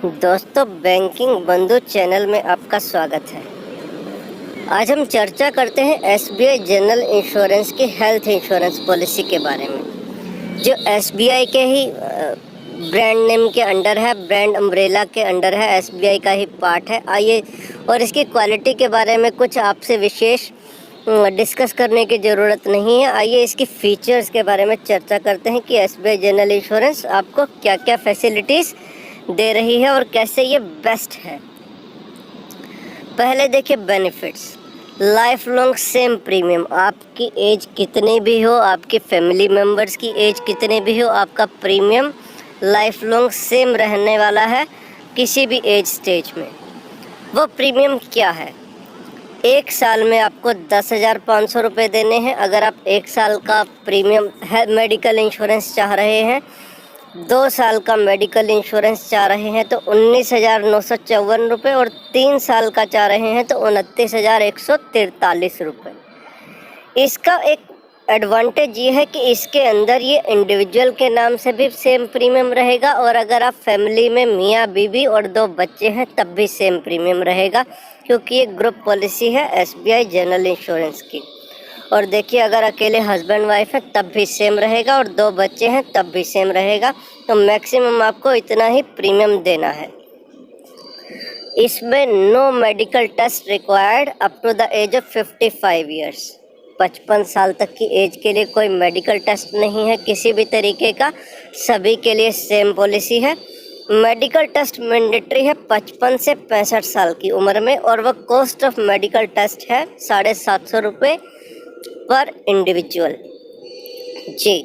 दोस्तों, बैंकिंग बंधु चैनल में आपका स्वागत है। आज हम चर्चा करते हैं एसबीआई जनरल इंश्योरेंस की हेल्थ इंश्योरेंस पॉलिसी के बारे में, जो एसबीआई के ही ब्रांड नेम के अंडर है, ब्रांड अम्ब्रेला के अंडर है, एसबीआई का ही पार्ट है। आइए और इसकी क्वालिटी के बारे में कुछ आपसे विशेष डिस्कस करने की ज़रूरत नहीं है। आइए इसकी फ़ीचर्स के बारे में चर्चा करते हैं कि एसबीआई जनरल इंश्योरेंस आपको क्या क्या फैसिलिटीज़ दे रही है और कैसे ये बेस्ट है। पहले देखिए benefits. Life long same premium, आपकी एज कितनी भी हो, आपकी फैमिली मेम्बर्स की एज कितनी भी हो, आपका प्रीमियम लाइफ लॉन्ग सेम रहने वाला है किसी भी एज स्टेज में। वो प्रीमियम क्या है? 1 साल में आपको 10,500 रुपये देने हैं अगर आप 1 साल का प्रीमियम है मेडिकल इंश्योरेंस चाह रहे हैं। 2 साल का मेडिकल इंश्योरेंस चाह रहे हैं तो 19,954 रुपये, और 3 साल का चाह रहे हैं तो 29,143 रुपये। इसका एक एडवांटेज ये है कि इसके अंदर ये इंडिविजुअल के नाम से भी सेम प्रीमियम रहेगा, और अगर आप फैमिली में मियाँ बीवी और 2 बच्चे हैं तब भी सेम प्रीमियम रहेगा, क्योंकि ये ग्रुप पॉलिसी है एसबीआई जनरल इंश्योरेंस की। और देखिए, अगर अकेले हस्बैंड वाइफ है तब भी सेम रहेगा, और 2 बच्चे हैं तब भी सेम रहेगा। तो मैक्सिमम आपको इतना ही प्रीमियम देना है। इसमें no medical test required up to the age of 55 years. 55 साल तक की एज के लिए कोई मेडिकल टेस्ट नहीं है किसी भी तरीके का, सभी के लिए सेम पॉलिसी है। मेडिकल टेस्ट मैंडेटरी है 55 से 65 साल की उम्र में, और वह कॉस्ट ऑफ मेडिकल टेस्ट है 750 रुपये पर इंडिविजुअल। जी,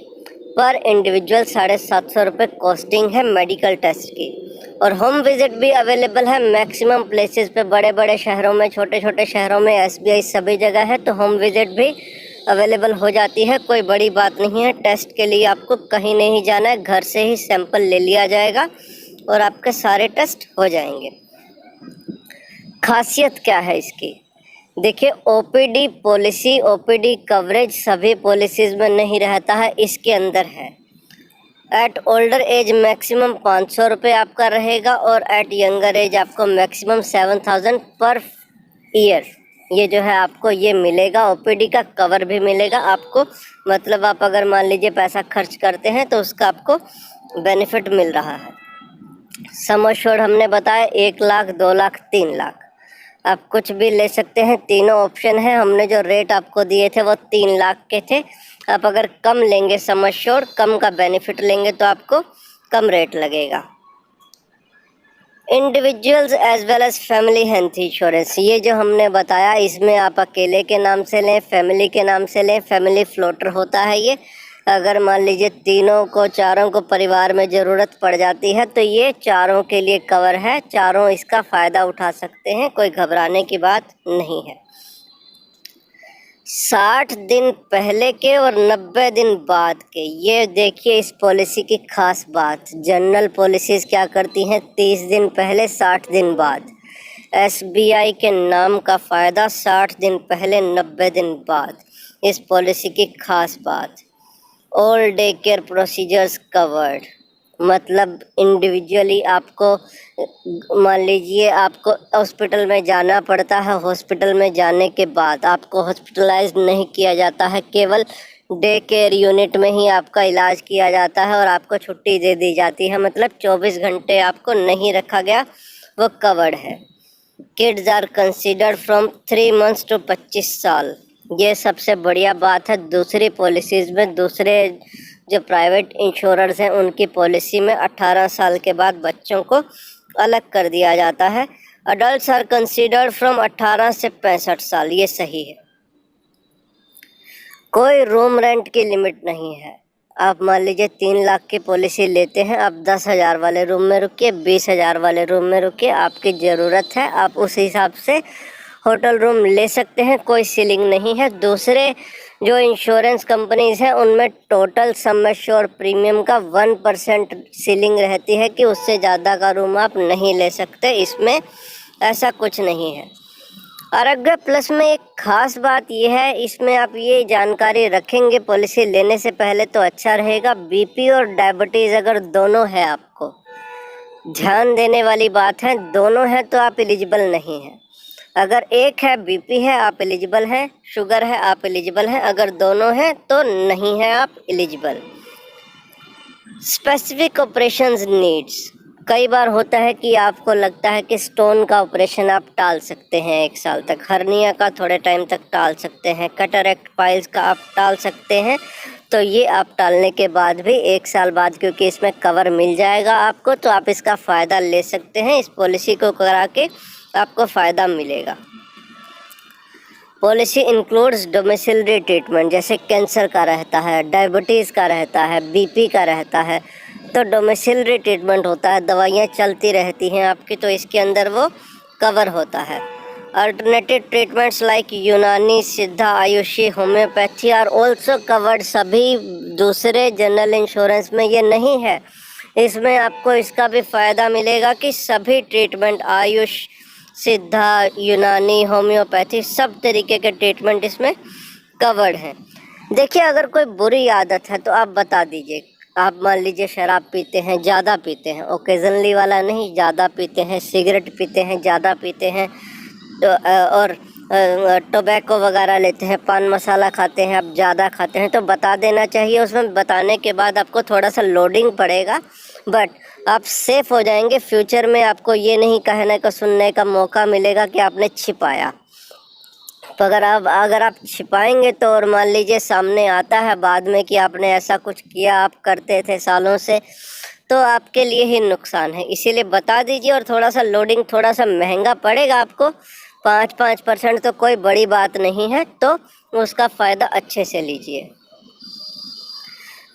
पर इंडिविजुअल 750 रुपये कॉस्टिंग है मेडिकल टेस्ट की। और होम विजिट भी अवेलेबल है मैक्सिमम प्लेसेस पे, बड़े बड़े शहरों में, छोटे छोटे शहरों में एसबीआई सभी जगह है, तो होम विजिट भी अवेलेबल हो जाती है। कोई बड़ी बात नहीं है, टेस्ट के लिए आपको कहीं नहीं जाना है, घर से ही सैंपल ले लिया जाएगा और आपके सारे टेस्ट हो जाएंगे। खासियत क्या है इसकी? देखिए, ओपीडी पॉलिसी, ओपीडी कवरेज सभी पॉलिसीज़ में नहीं रहता है, इसके अंदर है। एट ओल्डर एज मैक्सिमम 500 रुपये आपका रहेगा, और एट यंगर एज आपको मैक्सिमम 7,000 पर ईयर ये जो है आपको ये मिलेगा। ओपीडी का कवर भी मिलेगा आपको, मतलब आप अगर मान लीजिए पैसा खर्च करते हैं तो उसका आपको बेनिफिट मिल रहा है। सम एश्योर्ड हमने बताया 1 लाख, 2 लाख, 3 लाख, आप कुछ भी ले सकते हैं। तीनों ऑप्शन है। हमने जो रेट आपको दिए थे वो 3 लाख के थे। आप अगर कम लेंगे सम एश्योर्ड, कम का बेनिफिट लेंगे तो आपको कम रेट लगेगा। Individuals as well as family health insurance, ये जो हमने बताया, इसमें आप अकेले के नाम से लें, फैमिली के नाम से लें, फैमिली फ्लोटर होता है ये। अगर मान लीजिए तीनों को, चारों को परिवार में ज़रूरत पड़ जाती है तो ये चारों के लिए कवर है, चारों इसका फ़ायदा उठा सकते हैं, कोई घबराने की बात नहीं है। 60 दिन पहले के और 90 दिन बाद के, ये देखिए इस पॉलिसी की खास बात। जनरल पॉलिसीज़ क्या करती हैं? 30 दिन पहले, 60 दिन बाद। एसबीआई के नाम का फ़ायदा 60 दिन पहले, 90 दिन बाद। इस पॉलिसी की खास बात, all day care procedures covered, मतलब इंडिविजुअली आपको, मान लीजिए आपको हॉस्पिटल में जाना पड़ता है, हॉस्पिटल में जाने के बाद आपको हॉस्पिटलाइज नहीं किया जाता है, केवल डे केयर यूनिट में ही आपका इलाज किया जाता है और आपको छुट्टी दे दी जाती है, मतलब 24 घंटे आपको नहीं रखा गया, वो कवर्ड है। Kids are considered from 3 months to 25 साल, ये सबसे बढ़िया बात है। दूसरी पॉलिसीज़ में, दूसरे जो प्राइवेट इंश्योरर्स हैं उनकी पॉलिसी में 18 साल के बाद बच्चों को अलग कर दिया जाता है। अडल्ट्स आर कंसीडर्ड फ्रॉम 18 से 65 साल, ये सही है। कोई रूम रेंट की लिमिट नहीं है। आप मान लीजिए 3 लाख की पॉलिसी लेते हैं, आप 10,000 वाले रूम में रुकिए, 20,000 वाले रूम में रुकिए, आपकी ज़रूरत है, आप उस हिसाब से होटल रूम ले सकते हैं, कोई सीलिंग नहीं है। दूसरे जो इंश्योरेंस कंपनीज़ हैं उनमें टोटल सम एश्योर्ड प्रीमियम का 1% सीलिंग रहती है कि उससे ज़्यादा का रूम आप नहीं ले सकते। इसमें ऐसा कुछ नहीं है। आरोग्य प्लस में एक खास बात यह है, इसमें आप ये जानकारी रखेंगे पॉलिसी लेने से पहले तो अच्छा रहेगा। बीपी और डायबिटीज़ अगर दोनों है आपको, ध्यान देने वाली बात है, दोनों हैं तो आप एलिजिबल नहीं हैं। अगर एक है बीपी है आप एलिजिबल हैं, शुगर है आप एलिजिबल हैं, अगर दोनों हैं तो नहीं है आप एलिजिबल। स्पेसिफिक ऑपरेशंस नीड्स, कई बार होता है कि आपको लगता है कि स्टोन का ऑपरेशन आप टाल सकते हैं 1 साल तक, हर्निया का थोड़े टाइम तक टाल सकते हैं, कैटरेक्ट पाइल्स का आप टाल सकते हैं, तो ये आप टालने के बाद भी 1 साल बाद क्योंकि इसमें कवर मिल जाएगा आपको, तो आप इसका फ़ायदा ले सकते हैं। इस पॉलिसी को करा के आपको फ़ायदा मिलेगा। पॉलिसी इंक्लूड्स डोमिसिलरी ट्रीटमेंट, जैसे कैंसर का रहता है, डायबिटीज़ का रहता है, बीपी का रहता है, तो डोमिसिलरी ट्रीटमेंट होता है, दवाइयाँ चलती रहती हैं आपकी, तो इसके अंदर वो कवर होता है। Alternative treatments like Unani, Siddha, आयुषी, होम्योपैथी आर ऑल्सो कवर्ड, सभी दूसरे जनरल इंश्योरेंस में ये नहीं है। इसमें आपको इसका भी फ़ायदा मिलेगा कि सभी ट्रीटमेंट, आयुष, सिद्धा, यूनानी, होम्योपैथी, सब तरीके के ट्रीटमेंट इसमें कवर्ड हैं। देखिए, अगर कोई बुरी आदत है तो आप बता दीजिए। आप मान लीजिए शराब पीते हैं, ज़्यादा पीते हैं, ओकेजनली वाला नहीं, ज़्यादा पीते हैं, सिगरेट पीते हैं, ज़्यादा पीते हैं, तो और टोबैको वगैरह लेते हैं, पान मसाला खाते हैं, आप ज़्यादा खाते हैं, तो बता देना चाहिए। उसमें बताने के बाद आपको थोड़ा सा लोडिंग पड़ेगा, बट आप सेफ हो जाएंगे। फ्यूचर में आपको ये नहीं कहने का सुनने का मौका मिलेगा कि आपने छिपाया। तो अगर आप छिपाएंगे तो, और मान लीजिए सामने आता है बाद में कि आपने ऐसा कुछ किया, आप करते थे सालों से, तो आपके लिए ही नुकसान है। इसीलिए बता दीजिए। और थोड़ा सा लोडिंग थोड़ा सा महंगा पड़ेगा आपको, 5% तो कोई बड़ी बात नहीं है, तो उसका फ़ायदा अच्छे से लीजिए।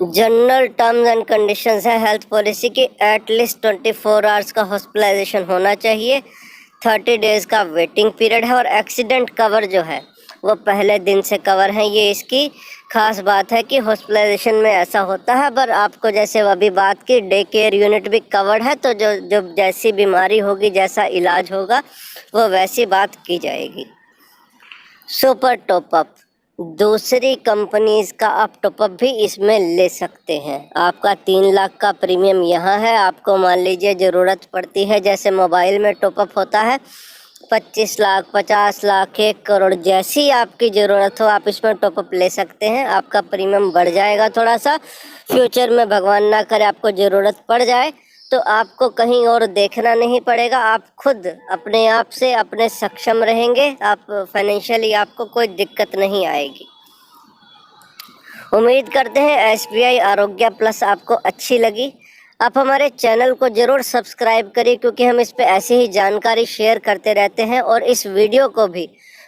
जनरल टर्म्स एंड कंडीशंस है हेल्थ पॉलिसी की, एटलीस्ट 24 आवर्स का हॉस्पिटलाइजेशन होना चाहिए, 30 डेज़ का वेटिंग पीरियड है, और एक्सीडेंट कवर जो है वो पहले दिन से कवर है। ये इसकी खास बात है कि हॉस्पिटलाइजेशन में ऐसा होता है, पर आपको जैसे अभी बात की डे केयर यूनिट भी कवर्ड है, तो जो जैसी बीमारी होगी, जैसा इलाज होगा, वो वैसी बात की जाएगी। सुपर टॉपअप, दूसरी कंपनीज का आप टॉपअप भी इसमें ले सकते हैं। आपका 3 लाख का प्रीमियम यहाँ है, आपको मान लीजिए ज़रूरत पड़ती है, जैसे मोबाइल में टॉपअप होता है 25 लाख, 50 लाख, 1 करोड़, जैसी आपकी ज़रूरत हो आप इसमें टॉपअप ले सकते हैं। आपका प्रीमियम बढ़ जाएगा थोड़ा सा। फ्यूचर में भगवान ना करे आपको ज़रूरत पड़ जाए तो आपको कहीं और देखना नहीं पड़ेगा, आप खुद अपने आप से अपने सक्षम रहेंगे, आप फाइनेंशियली आपको कोई दिक्कत नहीं आएगी। उम्मीद करते हैं SBI आरोग्य प्लस आपको अच्छी लगी। आप हमारे चैनल को ज़रूर सब्सक्राइब करिए, क्योंकि हम इस पे ऐसी ही जानकारी शेयर करते रहते हैं। और इस वीडियो को भी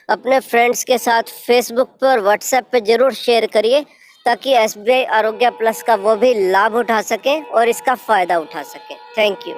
अपने फ्रेंड्स के साथ फेसबुक पर और व्हाट्सएप पे ज़रूर शेयर करिए, ताकि SBI आरोग्य प्लस का वो भी लाभ उठा सकें और इसका फ़ायदा उठा सकें। Thank you.